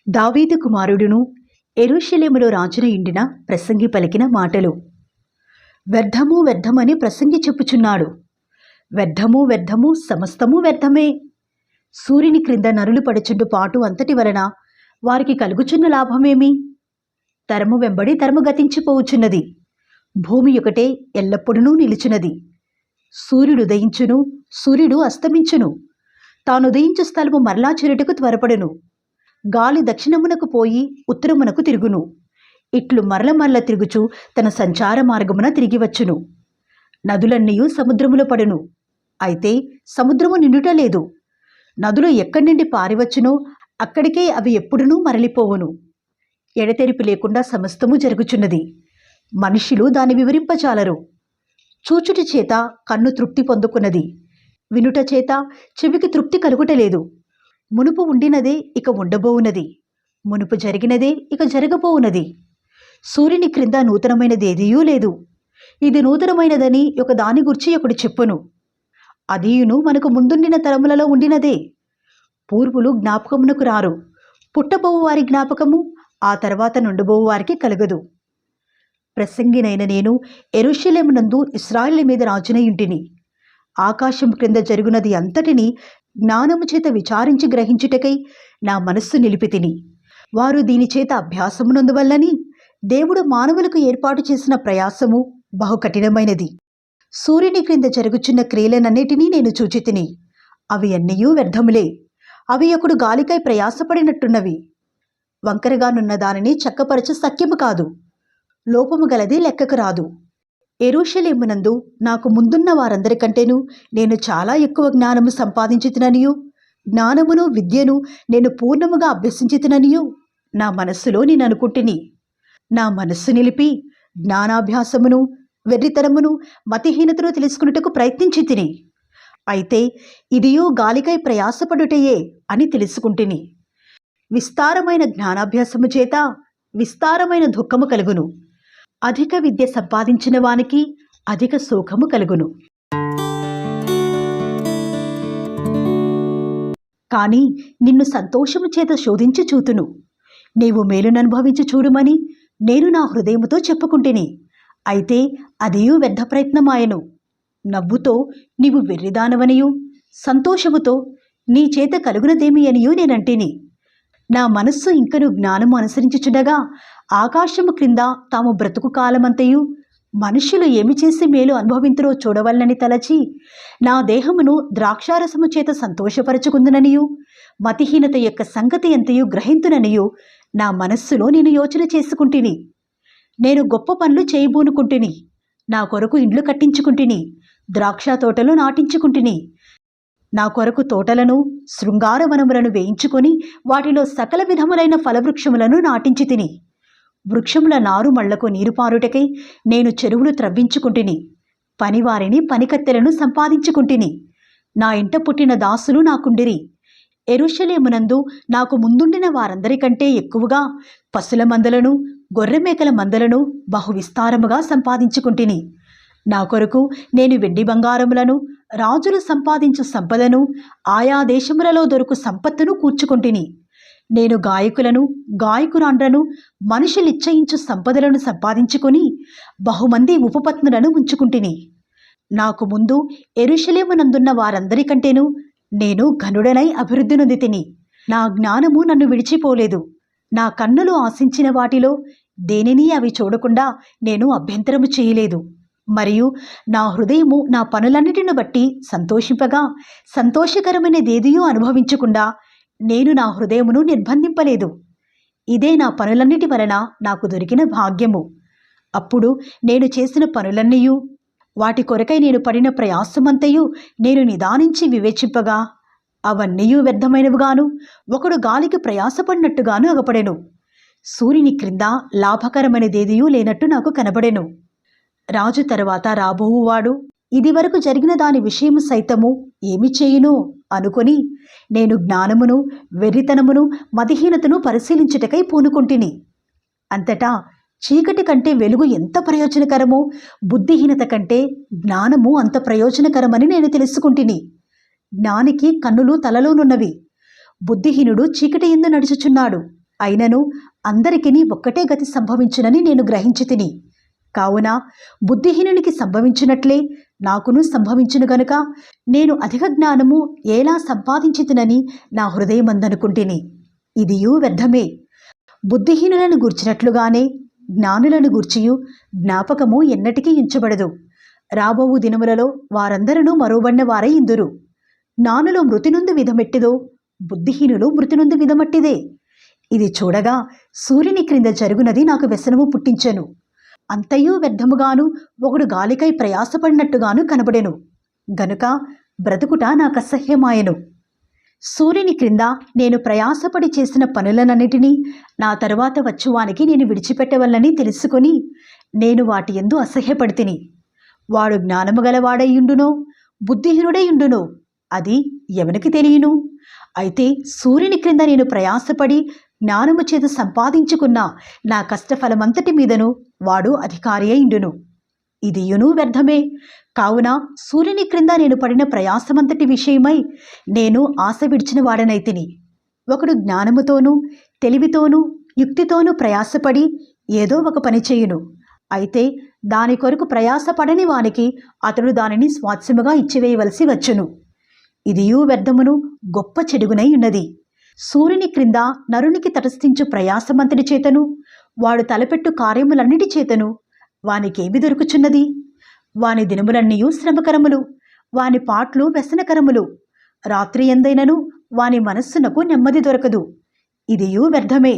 దావీదు కుమారుడును యెరూషలేములో రాజునయుండిన ప్రసంగి పలికిన మాటలు. వ్యర్థము వ్యర్థమని ప్రసంగి చెప్పుచున్నాడు. వ్యర్థము వ్యర్థము సమస్తము వ్యర్థమే. సూర్యుని క్రింద నరులు పడుచుండు పాటు అంతటి వలన వారికి కలుగుచున్న లాభమేమి? తరము వెంబడి తరము గతించిపోవచ్చున్నది. భూమి ఒకటే ఎల్లప్పుడూ నిలుచున్నది. సూర్యుడు ఉదయించును, సూర్యుడు అస్తమించును. తానుదయించు స్థలము మరలా చేరుటకు త్వరపడును. గాలి దక్షిణమునకు పోయి ఉత్తరమునకు తిరుగును. ఇట్లు మరల మరల తిరుగుచు తన సంచార మార్గమున తిరిగివచ్చును. నదులన్నీయు సముద్రములో పడును, అయితే సముద్రము నిండుట లేదు. నదులు ఎక్కడి నుండి పారివచ్చునో అక్కడికే అవి ఎప్పుడునూ మరలిపోవును. ఎడతెరిపి లేకుండా సమస్తము జరుగుచున్నది. మనుష్యులు దాన్ని వివరింపచాలరు. చూచుట చేత కన్ను తృప్తి పొందుకున్నది, వినుట చేత చెవికి తృప్తి కలుగుటలేదు. మునుపు ఉండినదే ఇక ఉండబోవున్నది, మునుపు జరిగినదే ఇక జరగబోవున్నది. సూర్యుని క్రింద నూతనమైనదేదియూ లేదు. ఇది నూతనమైనదని ఒక దాని గురించి ఒకడు చెప్పును. అదియును మనకు ముందుండిన తరములలో ఉండినదే. పూర్వులు జ్ఞాపకమునకు రారు. పుట్టబోవు వారి జ్ఞాపకము ఆ తర్వాత నుండబోవు వారికి కలగదు. ప్రసంగినైన నేను యెరూషలేమునందు ఇశ్రాయేలు మీద రాజునయుంటిని. ఆకాశం క్రింద జరుగునది అంతటిని జ్ఞానము చేత విచారించి గ్రహించుటకై నా మనస్సు నిలిపితిని. వారు దీని చేత అభ్యాసమునందువల్లని దేవుడు మానవులకు ఏర్పాటు చేసిన ప్రయాసము బహు కఠినమైనది. సూర్యుని క్రింద జరుగుచున్న క్రియలనన్నిటినీ నేను చూచితిని. అవి అన్నీయూ వ్యర్థములే. అవి ఒకడు గాలికై ప్రయాసపడినట్టున్నవి. వంకరగానున్న దానిని చక్కపరచ సఖ్యము కాదు. లోపము గలది లెక్కకు రాదు. యెరూషలేమునందు నాకు ముందున్న వారందరికంటేను నేను చాలా ఎక్కువ జ్ఞానము సంపాదించితిననియు, జ్ఞానమును విద్యను నేను పూర్ణముగా అభ్యసించితిననియు నా మనస్సులో నేను అనుకుంటుని. నా మనస్సు నిలిపి జ్ఞానాభ్యాసమును వెర్రితరమును మతిహీనతను తెలుసుకున్నటకు ప్రయత్నించి తిని. అయితే ఇదియో గాలికై ప్రయాసపడుటయే అని తెలుసుకుంటుని. విస్తారమైన జ్ఞానాభ్యాసము చేత విస్తారమైన దుఃఖము కలుగును. అధిక విద్య సంపాదించిన వానికి అధిక సుఖము కలుగును. కానీ నిన్ను సంతోషము చేత శోధించి చూతును. నీవు మేలుననుభవించి చూడుమని నేను నా హృదయముతో చెప్పుకుంటుని. అయితే అదియు వ్యర్థ ప్రయత్నమాయను. నవ్వుతో నీవు వెర్రిదానవనియు, సంతోషముతో నీ చేత కలుగునదేమి అనియు నేనంటిని. నా మనస్సు ఇంకను జ్ఞానము అనుసరించుచుండగా ఆకాశము క్రింద తాము బ్రతుకు కాలమంతయు మనుష్యులు ఏమి చేసి మేలు అనుభవింతురో చూడవలనని తలచి నా దేహమును ద్రాక్షారసము చేత సంతోషపరచుకుందుననియు, మతిహీనత యొక్క సంగతి ఎంతయు గ్రహింతుననియు నా మనస్సులో నేను యోచన చేసుకుంటుని. నేను గొప్ప పనులు చేయబూనుకుంటుని. నా కొరకు ఇండ్లు కట్టించుకుంటుని, ద్రాక్ష తోటలు నాటించుకుంటుని. నా కొరకు తోటలను శృంగారవనములను వేయించుకొని వాటిలో సకల విధములైన ఫలవృక్షములను నాటించి తిని. వృక్షముల నారు మళ్లకు నీరు పారుటకై నేను చెరువులు త్రవ్వించుకుంటుని. పనివారిని పనికత్తెలను సంపాదించుకుంటుని. నా ఇంట పుట్టిన దాసులు నాకుండిరి. యెరూషలేమునందు నాకు ముందుండిన వారందరికంటే ఎక్కువగా పశుల మందలను గొర్రెమేకల మందలను బహు విస్తారముగా సంపాదించుకుంటుని. నా కొరకు నేను వెండి బంగారములను రాజులు సంపాదించు సంపదను ఆయా దేశములలో దొరుకు సంపత్తును కూర్చుకుంటుని. నేను గాయకులను గాయకురాండ్రను మనుషులిచ్చయించు సంపదలను సంపాదించుకొని బహుమంది ఉపపత్నులను ఉంచుకుంటుని. నాకు ముందు యెరూషలేమునందున్న వారందరికంటేను నేను ఘనుడనై అభివృద్ధి నొందితిని. నా జ్ఞానము నన్ను విడిచిపోలేదు. నా కన్నులు ఆశించిన వాటిలో దేనిని అవి చూడకుండా నేను అభ్యంతరము చేయలేదు. మరియు నా హృదయము నా పనులన్నిటిని బట్టి సంతోషింపగా సంతోషకరమైనదేదియో అనుభవించకుండా నేను నా హృదయమును నిర్బంధింపలేదు. ఇదే నా పనులన్నిటి వలన నాకు దొరికిన భాగ్యము. అప్పుడు నేను చేసిన పనులన్నీయు వాటి కొరకై నేను పడిన ప్రయాసమంతయు నేను నిదానించి వివేచింపగా అవన్నీయు వ్యర్థమైనవిగాను ఒకడు గాలికి ప్రయాసపడినట్టుగాను అగపడెను. సూర్యుని క్రింద లాభకరమైనదేదియూ లేనట్టు నాకు కనబడెను. రాజు తర్వాత రాబోవువాడు ఇదివరకు జరిగిన దాని విషయము సైతము ఏమి చేయును అనుకొని నేను జ్ఞానమును వెర్రితనమును మతిహీనతను పరిశీలించుటకై పూనుకుంటుని. అంతటా చీకటి కంటే వెలుగు ఎంత ప్రయోజనకరమో బుద్ధిహీనత కంటే జ్ఞానము అంత ప్రయోజనకరమని నేను తెలుసుకుంటుని. జ్ఞానికి కన్నులు తలలోనున్నవి. బుద్ధిహీనుడు చీకటి యందు నడుచుచున్నాడు. అయినను అందరికీ ఒక్కటే గతి సంభవించునని నేను గ్రహించి తిని. కావున బుద్ధిహీనునికి సంభవించినట్లే నాకును సంభవించును గనుక నేను అధిక జ్ఞానము ఎలా సంపాదించితినని నా హృదయమందనుకుంటుని. ఇదియూ వ్యర్థమే. బుద్ధిహీనులను గూర్చినట్లుగానే జ్ఞానులను గూర్చియు జ్ఞాపకము ఎన్నటికీ ఉంచబడదు. రాబోవు దినములలో వారందరూ మరోబడిన వారై ఇందురు. జ్ఞానులు మృతినుందు విధమెట్టిదో బుద్ధిహీనులు మృతినుందు విధమట్టిదే. ఇది చూడగా సూర్యుని క్రింద జరుగునది నాకు వ్యసనము పుట్టించెను. అంతయు వ్యర్థముగాను ఒకడు గాలికై ప్రయాసపడినట్టుగాను కనబడెను. గనుక బ్రతుకుట నాకు అసహ్యమాయెను. సూర్యుని క్రింద నేను ప్రయాసపడి చేసిన పనులనన్నిటినీ నా తరువాత వచ్చువానికి నేను విడిచిపెట్టవల్లని తెలుసుకొని నేను వాటి యందు అసహ్యపడితిని. వాడు జ్ఞానము గలవాడైయుండునో బుద్ధిహీనుడైయుండునో అది ఎవనికి తెలియను. అయితే సూర్యుని క్రింద నేను ప్రయాసపడి జ్ఞానము చేత సంపాదించుకున్న నా కష్టఫలమంతటి మీదను వాడు అధికారి అయిండును. ఇదియును వ్యర్థమే. కావున సూర్యుని క్రింద నేను పడిన ప్రయాసమంతటి విషయమై నేను ఆశ విడిచిన వాడనైతిని. ఒకడు జ్ఞానముతోనూ తెలివితోనూ యుక్తితోనూ ప్రయాసపడి ఏదో ఒక పని చేయును. అయితే దాని కొరకు ప్రయాసపడని వానికి అతడు దానిని స్వాస్థ్యముగా ఇచ్చివేయవలసి వచ్చును. ఇదియూ వ్యర్థమును గొప్ప చెడుగునై ఉన్నది. సూర్యుని క్రింద నరునికి తటస్థించు ప్రయాసమంతటి చేతను వాడు తలపెట్టు కార్యములన్నిటి చేతను వానికేమి దొరుకుచున్నది? వాని దినములన్నీయు శ్రమకరములు, వాని పాట్లు వ్యసనకరములు. రాత్రి ఎందైనను వాని మనస్సునకు నెమ్మది దొరకదు. ఇదియూ వ్యర్థమే.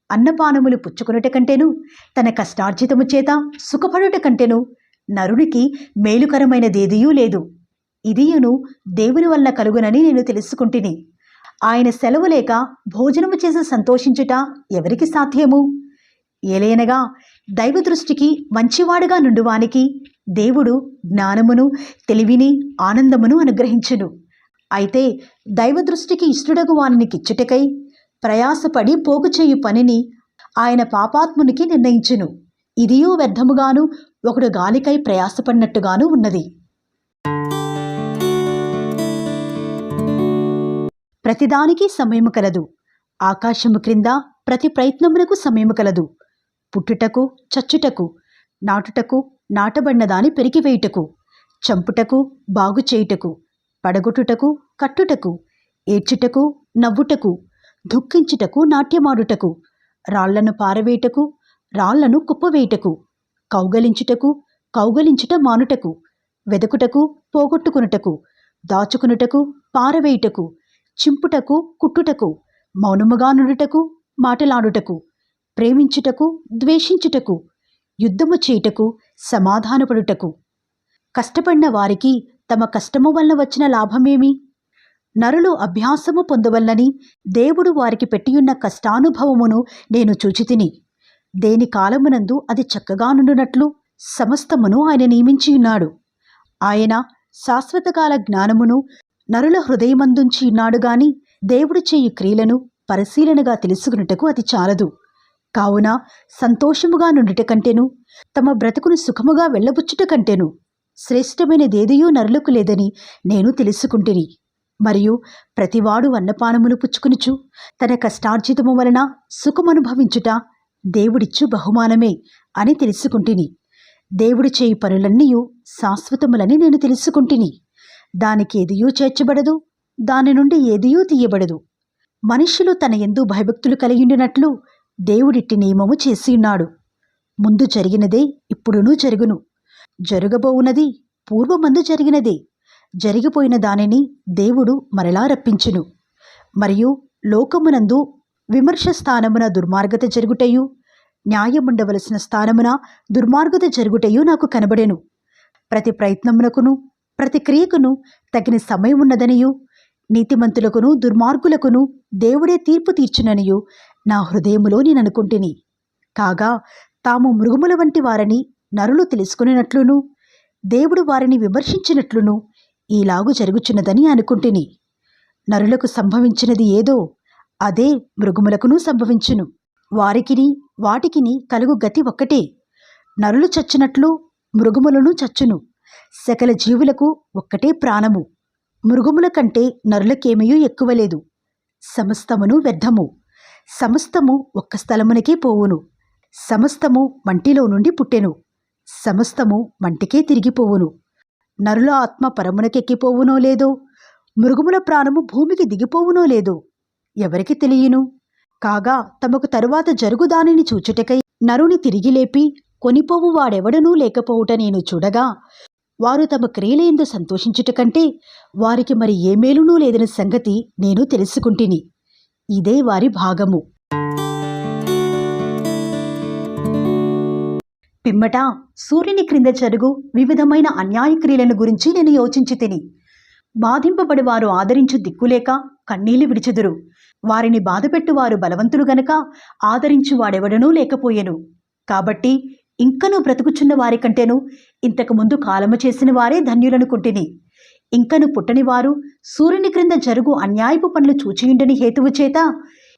అన్నపానములు పుచ్చుకొనుట కంటేను తన కష్టార్జితము చేత సుఖపడుట కంటేను నరునికి మేలుకరమైనదేదియూ లేదు. ఇదియును దేవుని వల్ల కలుగునని నేను తెలుసుకుంటుని. ఆయన సెలవు లేక భోజనము చేసి సంతోషించుట ఎవరికి సాధ్యము? ఏలైనగా దైవ దృష్టికి మంచివాడుగా నుండువానికి దేవుడు జ్ఞానమును తెలివిని ఆనందమును అనుగ్రహించును. అయితే దైవ దృష్టికి ఇష్టడగు వానికిచ్చుటకై ప్రయాసపడి పోగు చేయు పనిని ఆయన పాపాత్మునికి నిర్ణయించును. ఇదియూ వ్యర్థముగాను ఒకడు గాలికై ప్రయాసపడినట్టుగాను ఉన్నది. ప్రతిదానికి సమయము కలదు. ఆకాశము క్రింద ప్రతి ప్రయత్నమునకు సమయము కలదు. పుట్టుటకు చచ్చుటకు, నాటుటకు నాటబడిన దాని పెరిగివేయుటకు, చంపుటకు బాగు చేయుటకు, పడగొట్టుటకు కట్టుటకు, ఏడ్చుటకు నవ్వుటకు, దుఃఖించుటకు నాట్యమాడుటకు, రాళ్లను పారవేయుటకు రాళ్లను కుప్పవేయుటకు, కౌగలించుటకు కౌగలించుట మానుటకు, వెదకుటకు పోగొట్టుకునుటకు, దాచుకునుటకు పారవేయుటకు, చింపుటకు కుట్టుటకు, మౌనముగా నుండుటకు మాటలాడుటకు, ప్రేమించుటకు ద్వేషించుటకు, యుద్ధము చేయుటకు సమాధానపడుటకు. కష్టపడిన వారికి తమ కష్టము వలన వచ్చిన లాభమేమి? నరులు అభ్యాసము పొందవల్లని దేవుడు వారికి పెట్టియున్న కష్టానుభవమును నేను చూచితిని. దేని కాలమునందు అది చక్కగా నుండునట్లు సమస్తమును ఆయన నియమించియున్నాడు. ఆయన శాశ్వతకాల జ్ఞానమును నరుల హృదయమందుంచి ఉన్నాడు గాని దేవుడు చేయు క్రియలను పరిశీలనగా తెలుసుకున్నటకు అది చాలదు. కావున సంతోషముగా నుండుట కంటేను తమ బ్రతుకును సుఖముగా వెళ్ళబుచ్చుట కంటేను శ్రేష్టమైనదేదియూ నరులకు లేదని నేను తెలుసుకుంటిని. మరియు ప్రతివాడు అన్నపానములు పుచ్చుకునుచు తన కష్టార్జితము వలన సుఖమనుభవించుట దేవుడిచ్చు బహుమానమే అని తెలుసుకుంటిని. దేవుడు చేయు పనులన్నీయు శాశ్వతములని నేను తెలుసుకుంటిని. దానికి ఏదియూ చేర్చబడదు, దాని నుండి ఏదియూ తీయబడదు. మనుష్యులు తన యందు భయభక్తులు కలిగిండినట్లు దేవుడిట్టి నియమము చేసియున్నాడు. ముందు జరిగినదే ఇప్పుడునూ జరుగును, జరగబోవునది పూర్వమందు జరిగినదే. జరిగిపోయిన దానిని దేవుడు మరలా రప్పించును. మరియు లోకమునందు విమర్శ స్థానమున దుర్మార్గత జరుగుటయు, న్యాయముండవలసిన స్థానమున దుర్మార్గత జరుగుటయు నాకు కనబడెను. ప్రతి ప్రయత్నమునకును ప్రతి క్రియకును తగిన సమయం ఉన్నదనియు, నీతిమంతులకును దుర్మార్గులకును దేవుడే తీర్పు తీర్చుననియు నా హృదయములో నేను అనుకుంటుని. కాగా తాము మృగముల వంటి వారని నరులు తెలుసుకునేనట్లును దేవుడు వారిని విమర్శించినట్లును ఈలాగు జరుగుచున్నదని అనుకుంటుని. నరులకు సంభవించినది ఏదో అదే మృగములకును సంభవించును. వారికిని వాటికిని కలుగు గతి ఒక్కటే. నరులు చచ్చినట్లు మృగములను చచ్చును. సకల జీవులకు ఒక్కటే ప్రాణము. మృగముల కంటే నరులకేమీ ఎక్కువ లేదు. సమస్తమును వ్యర్థము. సమస్తము ఒక్క స్థలమునకే పోవును. సమస్తము మంటిలో నుండి పుట్టెను, సమస్తము మంటికే తిరిగిపోవును. నరుల ఆత్మ పరమునకెక్కిపోవునో లేదో, మృగముల ప్రాణము భూమికి దిగిపోవునో లేదో ఎవరికి తెలియను. కాగా తమకు తరువాత జరుగు దానిని చూచుటకై నరుని తిరిగి లేపి కొనిపోవు వాడెవడనూ లేకపోవుట నేను చూడగా, వారు తమ క్రియలయందు సంతోషించుట కంటే వారికి మరి ఏ మేలునూ లేదని సంగతి నేను తెలుసుకుంటిని. ఇదే వారి భాగము. పిమ్మట సూర్యుని క్రింద జరుగు వివిధమైన అన్యాయ క్రియలను గురించి నేను యోచించి తిని, బాధింపబడి వారు ఆదరించు దిక్కులేక కన్నీళ్లు విడిచెదురు. వారిని బాధపెట్టు వారు బలవంతులు గనక ఆదరించు వాడెవడనూ లేకపోయెను. కాబట్టి ఇంకనూ బ్రతుకుచున్న వారి కంటేను ఇంతకు ముందు కాలము చేసిన వారే ధన్యులనుకుంటుని. ఇంకను పుట్టని వారు సూర్యుని క్రింద జరుగు అన్యాయపు పనులు చూచియుండని హేతువు చేత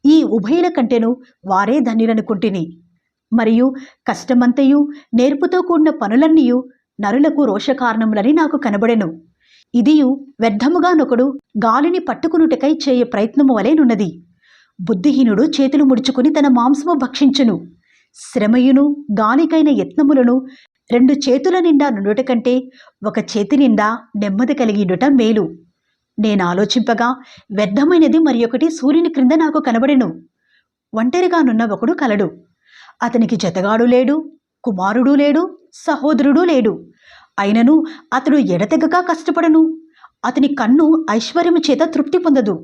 ఈ ఉభయుల కంటేను వారే ధన్యులనుకుంటుని. మరియు కష్టమంతయు నేర్పుతో కూడిన పనులన్నీయు నరులకు రోషకారణములని నాకు కనబడెను. ఇదియు వ్యర్థముగానొకడు గాలిని పట్టుకునుటకై చేయ ప్రయత్నము వలెనున్నది. బుద్ధిహీనుడు చేతులు ముడుచుకుని తన మాంసము భక్షించును. శ్రమయును గాలికైన యత్నములను 2 చేతుల నిండా నుండుట కంటే 1 చేతి నిండా నెమ్మది కలిగియుండుట మేలు. నేనాలోచింపగా వ్యర్థమైనది మరి ఒకటి సూర్యుని క్రింద నాకు కనబడెను. ఒంటరిగానున్న ఒకడు కలడు. అతనికి జతగాడు లేడు, కుమారుడు లేడు, సహోదరుడు లేడు. అయినను అతడు ఎడతెగక కష్టపడను. అతని కన్ను ఐశ్వర్యము చేత తృప్తి పొందదు.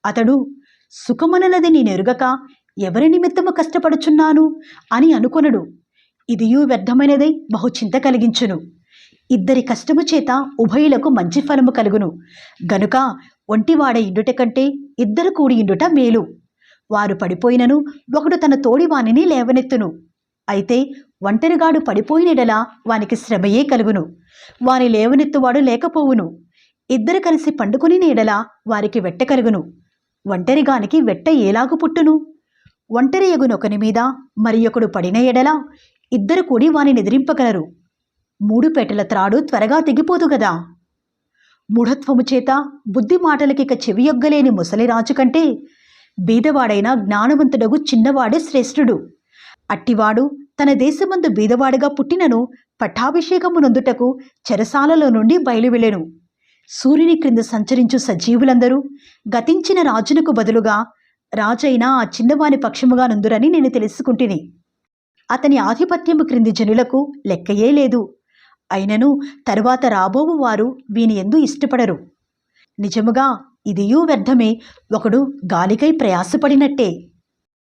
అతడు సుఖమననది నేనెరుగక ఎవరి నిమిత్తము కష్టపడుచున్నాను అని అనుకొనడు. ఇదియు వ్యర్థమైనదై బహుచింత కలిగించును. ఇద్దరి కష్టము చేత ఉభయులకు మంచి ఫలము కలుగును. గనుక ఒంటివాడ ఇండుట కంటే ఇద్దరు కూడి ఇండుట మేలు. వారు పడిపోయినను ఒకడు తన తోడివానిని లేవనెత్తును. అయితే ఒంటరిగాడు పడిపోయినెడలా వానికి శ్రమయే కలుగును. వాని లేవనెత్తువాడు లేకపోవును. ఇద్దరు కలిసి పండుకుని నీడలా వారికి వెట్ట కలుగును. ఒంటరిగానికి వెట్ట ఏలాగు పుట్టును? ఒంటరి ఎగునొకని మీద మరి ఒకడు పడిన ఎడలా ఇద్దరు కూడి వాని నిద్రింపగలరు. 3 పేటల త్రాడు త్వరగా తెగిపోదు గదా. మూఢత్వము చేత బుద్ధి మాటలకిక చెవియొగ్గలేని ముసలిరాజు కంటే బీదవాడైన జ్ఞానవంతుడగు చిన్నవాడే శ్రేష్ఠుడు. అట్టివాడు తన దేశమందు బీదవాడుగా పుట్టినను పట్టాభిషేకము నొందుటకు చెరసాలలో నుండి బయలువెళ్ళెను. సూర్యుని క్రింద సంచరించు సజీవులందరూ గతించిన రాజునకు బదులుగా రాజైన ఆ చిన్నవాని పక్షముగా నుందురని నేను తెలుసుకుంటుని. అతని ఆధిపత్యము క్రింది జనులకు లెక్కయే లేదు. అయినను తరువాత రాబోవు వారు వీని యందు ఇష్టపడరు. నిజముగా ఇదియూ వ్యర్థమే, ఒకడు గాలికై ప్రయాసపడినట్టే.